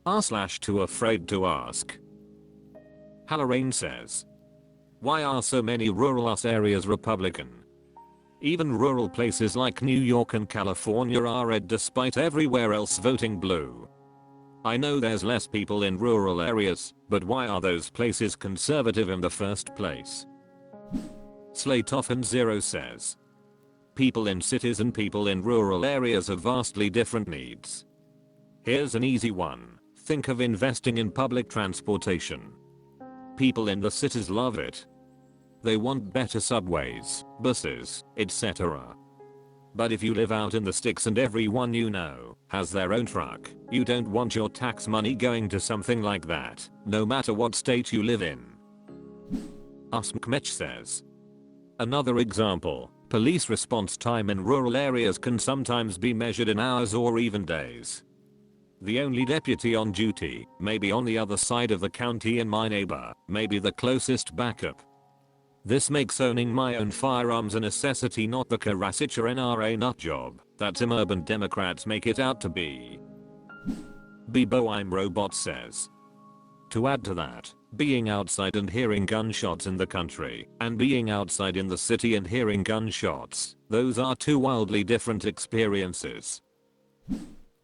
r/TooAfraidToAsk. Hallorain says, why are so many rural US areas Republican? Even rural places like New York and California are red despite everywhere else voting blue. I know there's less people in rural areas, but why are those places conservative in the first place? Slatoffin0 says, people in cities and people in rural areas have vastly different needs. Here's an easy one. Think of investing in public transportation. People in the cities love it. They want better subways, buses, etc. But if you live out in the sticks and everyone you know has their own truck, you don't want your tax money going to something like that, no matter what state you live in. Usmkmech says, another example, police response time in rural areas can sometimes be measured in hours or even days. The only deputy on duty may be on the other side of the county and my neighbor may be the closest backup. This makes owning my own firearms a necessity, not the Karasic or NRA nutjob that some urban Democrats make it out to be. Bebo I'm Robot says, to add to that, being outside and hearing gunshots in the country and being outside in the city and hearing gunshots, those are two wildly different experiences.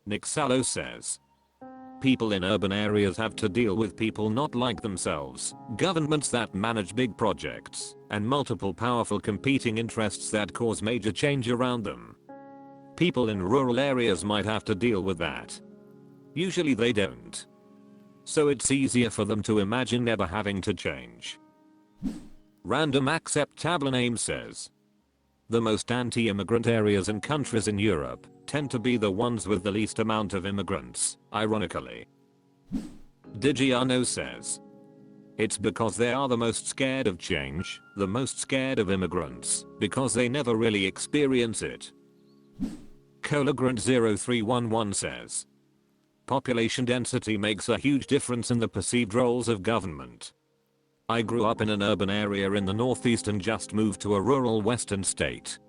Nick Sallow says, people in urban areas have to deal with people not like themselves, governments that manage big projects, and multiple powerful competing interests that cause major change around them. People in rural areas might have to deal with that. Usually they don't. So it's easier for them to imagine never having to change. Random acceptable name says, the most anti-immigrant areas and countries in Europe tend to be the ones with the least amount of immigrants, ironically. Digiano says, it's because they are the most scared of change, the most scared of immigrants, because they never really experience it. Colagrant0311 says, population density makes a huge difference in the perceived roles of government. I grew up in an urban area in the Northeast and just moved to a rural western state.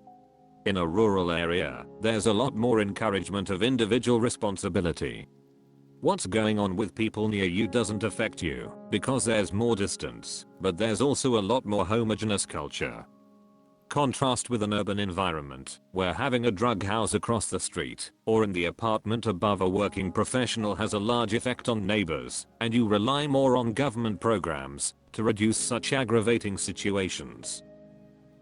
In a rural area, there's a lot more encouragement of individual responsibility. What's going on with people near you doesn't affect you because there's more distance, but there's also a lot more homogeneous culture. Contrast with an urban environment where having a drug house across the street or in the apartment above a working professional has a large effect on neighbors, and you rely more on government programs to reduce such aggravating situations.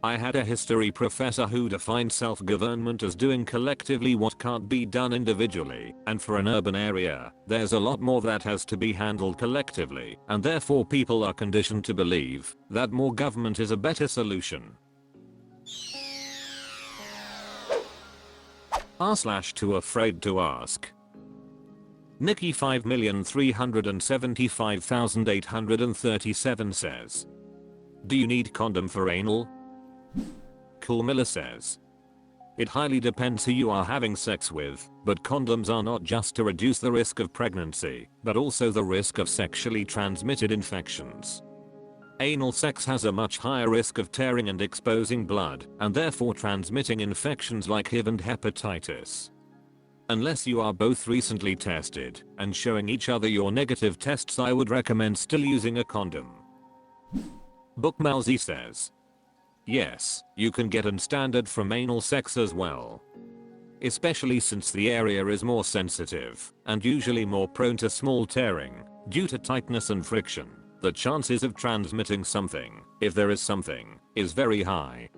I had a history professor who defined self-government as doing collectively what can't be done individually, and for an urban area, there's a lot more that has to be handled collectively, and therefore people are conditioned to believe that more government is a better solution. r/TooAfraidToAsk. Nikki 5,375,837 says, do you need condom for anal? Cool Miller says, it highly depends who you are having sex with, but condoms are not just to reduce the risk of pregnancy, but also the risk of sexually transmitted infections. Anal sex has a much higher risk of tearing and exposing blood, and therefore transmitting infections like HIV and hepatitis. Unless you are both recently tested and showing each other your negative tests, I would recommend still using a condom. Bookmousy says, yes, you can get unstandard from anal sex as well. Especially since the area is more sensitive and usually more prone to small tearing due to tightness and friction. The chances of transmitting something, if there is something, is very high.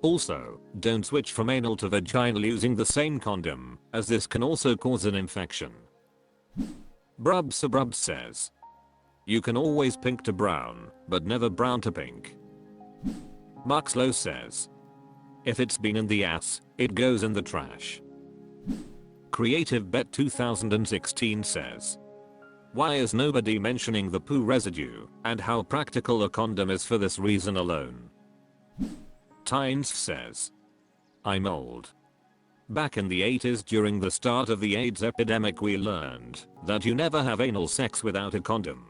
Also, don't switch from anal to vaginal using the same condom, as this can also cause an infection. Brubs says, you can always pink to brown, but never brown to pink. Muxlow says, if it's been in the ass, it goes in the trash. Creative Bet 2016 says, why is nobody mentioning the poo residue and how practical a condom is for this reason alone? Tynes says, I'm old. Back in the 80s during the start of the AIDS epidemic we learned that you never have anal sex without a condom.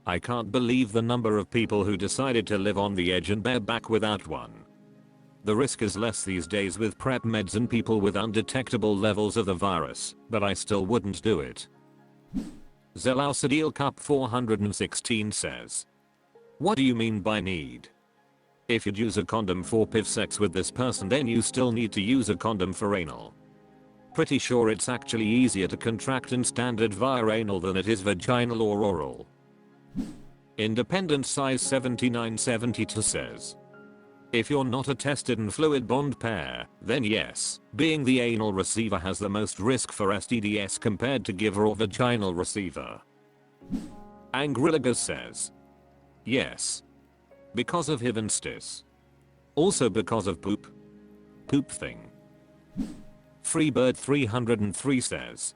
I can't believe the number of people who decided to live on the edge and bareback without one. The risk is less these days with PrEP meds and people with undetectable levels of the virus, but I still wouldn't do it. Zelausadil Cup 416 says, what do you mean by need? If you'd use a condom for PIV sex with this person, then you still need to use a condom for anal. Pretty sure it's actually easier to contract in standard via anal than it is vaginal or oral. Independent size 7972 says, if you're not a tested and fluid bond pair, then yes, being the anal receiver has the most risk for STDs compared to giver or vaginal receiver. Angrilagus says, yes. Because of HIV and STIS. Also because of poop. Poop thing. Freebird 303 says,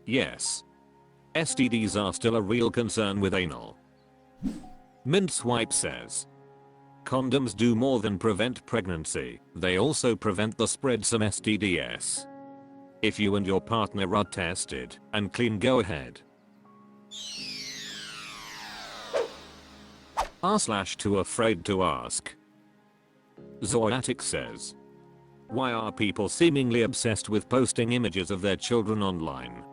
yes. STDs are still a real concern with anal. Mintswipe says, condoms do more than prevent pregnancy, they also prevent the spread some STDs. If you and your partner are tested and clean, go ahead. r/TooAfraidToAsk. Zoatic says, why are people seemingly obsessed with posting images of their children online?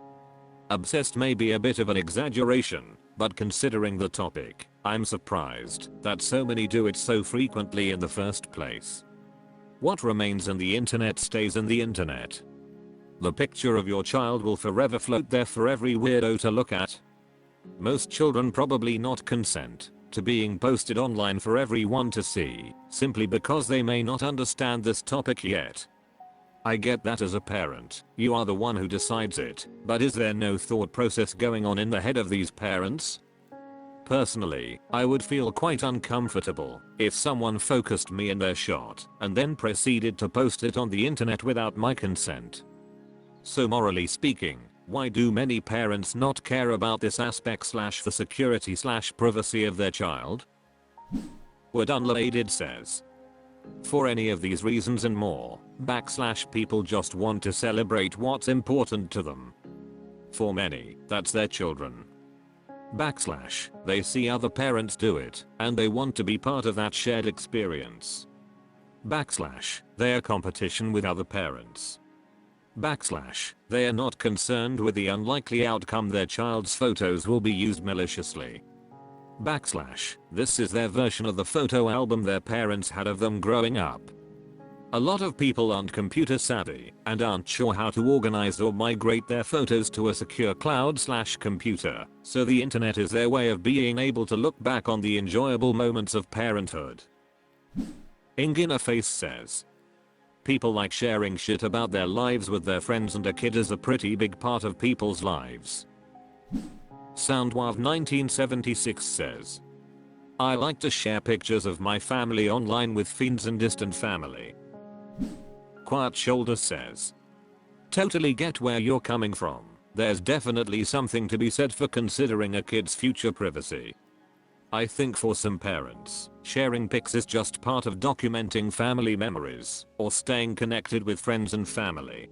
Obsessed may be a bit of an exaggeration, but considering the topic, I'm surprised that so many do it so frequently in the first place. What remains in the internet stays in the internet. The picture of your child will forever float there for every weirdo to look at. Most children probably not consent to being posted online for everyone to see, simply because they may not understand this topic yet. I get that as a parent, you are the one who decides it, but is there no thought process going on in the head of these parents? Personally, I would feel quite uncomfortable if someone focused me in their shot and then proceeded to post it on the internet without my consent. So morally speaking, why do many parents not care about this aspect / the security / privacy of their child? Word Unladed says, for any of these reasons and more, / people just want to celebrate what's important to them. For many, that's their children. / they see other parents do it, and they want to be part of that shared experience. / their competition with other parents. / they are not concerned with the unlikely outcome their child's photos will be used maliciously. / this is their version of the photo album their parents had of them growing up. A lot of people aren't computer savvy and aren't sure how to organize or migrate their photos to a secure cloud / computer, so the internet is their way of being able to look back on the enjoyable moments of parenthood. Inginaface says, people like sharing shit about their lives with their friends, and a kid is a pretty big part of people's lives. Soundwave 1976 says, I like to share pictures of my family online with fiends and distant family. Quiet Shoulder says, totally get where you're coming from. There's definitely something to be said for considering a kid's future privacy. I think for some parents, sharing pics is just part of documenting family memories or staying connected with friends and family.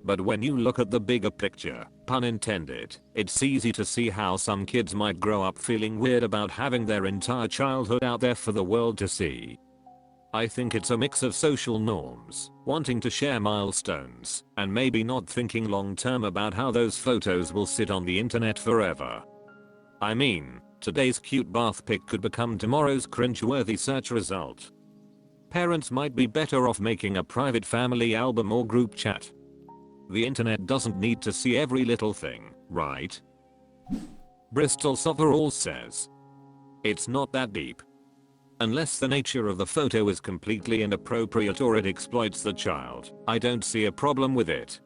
But when you look at the bigger picture, pun intended, it's easy to see how some kids might grow up feeling weird about having their entire childhood out there for the world to see. I think it's a mix of social norms, wanting to share milestones, and maybe not thinking long term about how those photos will sit on the internet forever. I mean, today's cute bath pic could become tomorrow's cringeworthy search result. Parents might be better off making a private family album or group chat. The internet doesn't need to see every little thing, right? Bristol Soverall says, it's not that deep. Unless the nature of the photo is completely inappropriate or it exploits the child, I don't see a problem with it.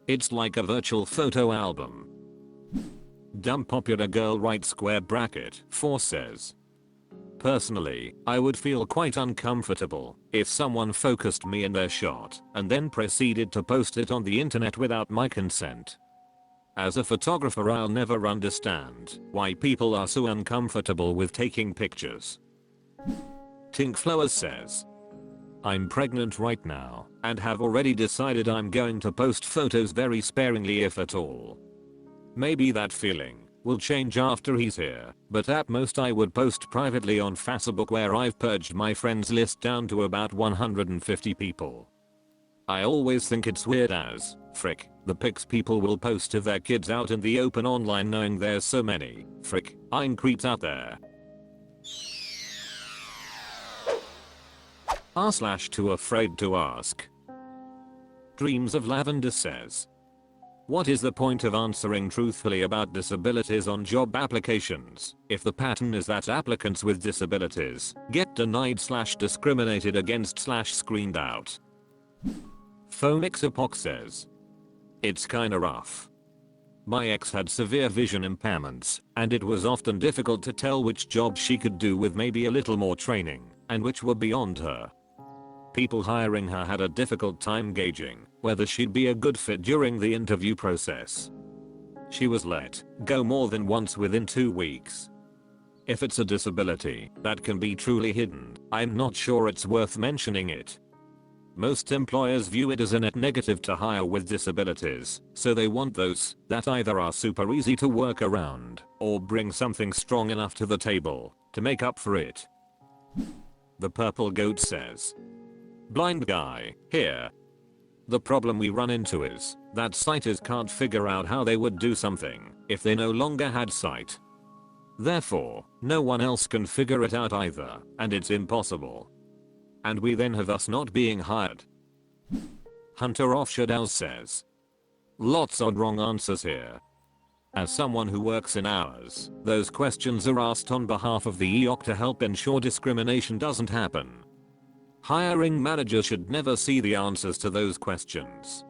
It's like a virtual photo album. Dumb popular girl right square bracket 4 says, personally, I would feel quite uncomfortable if someone focused me in their shot and then proceeded to post it on the internet without my consent. As a photographer, I'll never understand why people are so uncomfortable with taking pictures. Tinkflower says, I'm pregnant right now and have already decided I'm going to post photos very sparingly if at all. Maybe that feeling will change after he's here, but at most I would post privately on Facebook, where I've purged my friends list down to about 150 people. I always think it's weird as frick the pics people will post of their kids out in the open online knowing there's so many frick creeps out there. r/TooAfraidToAsk. Dreams of Lavender says, what is the point of answering truthfully about disabilities on job applications if the pattern is that applicants with disabilities get denied/discriminated against/screened out? Phonix Epoch says, it's kinda rough. My ex had severe vision impairments, and it was often difficult to tell which job she could do with maybe a little more training, and which were beyond her. People hiring her had a difficult time gauging whether she'd be a good fit during the interview process. She was let go more than once within 2 weeks. If it's a disability that can be truly hidden, I'm not sure it's worth mentioning it. Most employers view it as a net negative to hire with disabilities, so they want those that either are super easy to work around or bring something strong enough to the table to make up for it. The Purple Goat says, blind guy, here. The problem we run into is that sighters can't figure out how they would do something if they no longer had sight. Therefore, no one else can figure it out either, and it's impossible. And we then have us not being hired. Hunter of Shadows says, lots of wrong answers here. As someone who works in hours, those questions are asked on behalf of the EOC to help ensure discrimination doesn't happen. Hiring managers should never see the answers to those questions.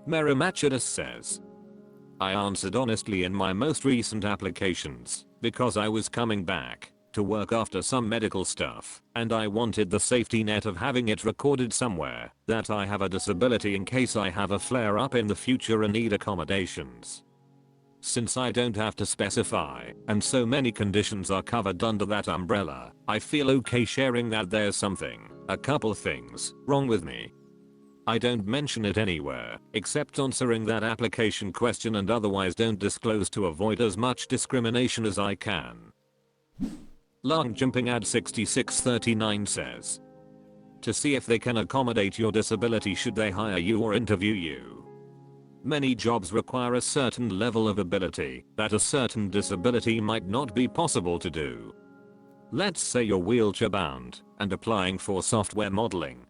Merimachidus says, I answered honestly in my most recent applications because I was coming back to work after some medical stuff, and I wanted the safety net of having it recorded somewhere that I have a disability in case I have a flare up in the future and need accommodations. Since I don't have to specify, and so many conditions are covered under that umbrella, I feel okay sharing that there's a couple things, wrong with me. I don't mention it anywhere, except answering that application question, and otherwise don't disclose to avoid as much discrimination as I can. Long Jumping Ad 6639 says, to see if they can accommodate your disability should they hire you or interview you. Many jobs require a certain level of ability that a certain disability might not be possible to do. Let's say you're wheelchair bound and applying for software modeling.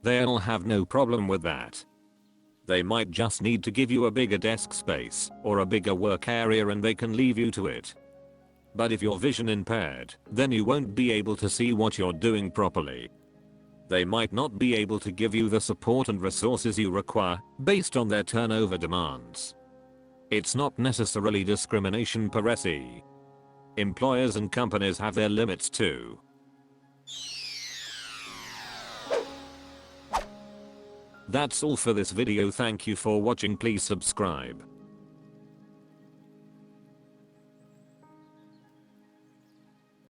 They'll have no problem with that. They might just need to give you a bigger desk space or a bigger work area and they can leave you to it. But if you're vision impaired, then you won't be able to see what you're doing properly. They might not be able to give you the support and resources you require based on their turnover demands. It's not necessarily discrimination per se. Employers and companies have their limits too. That's all for this video. Thank you for watching. Please subscribe.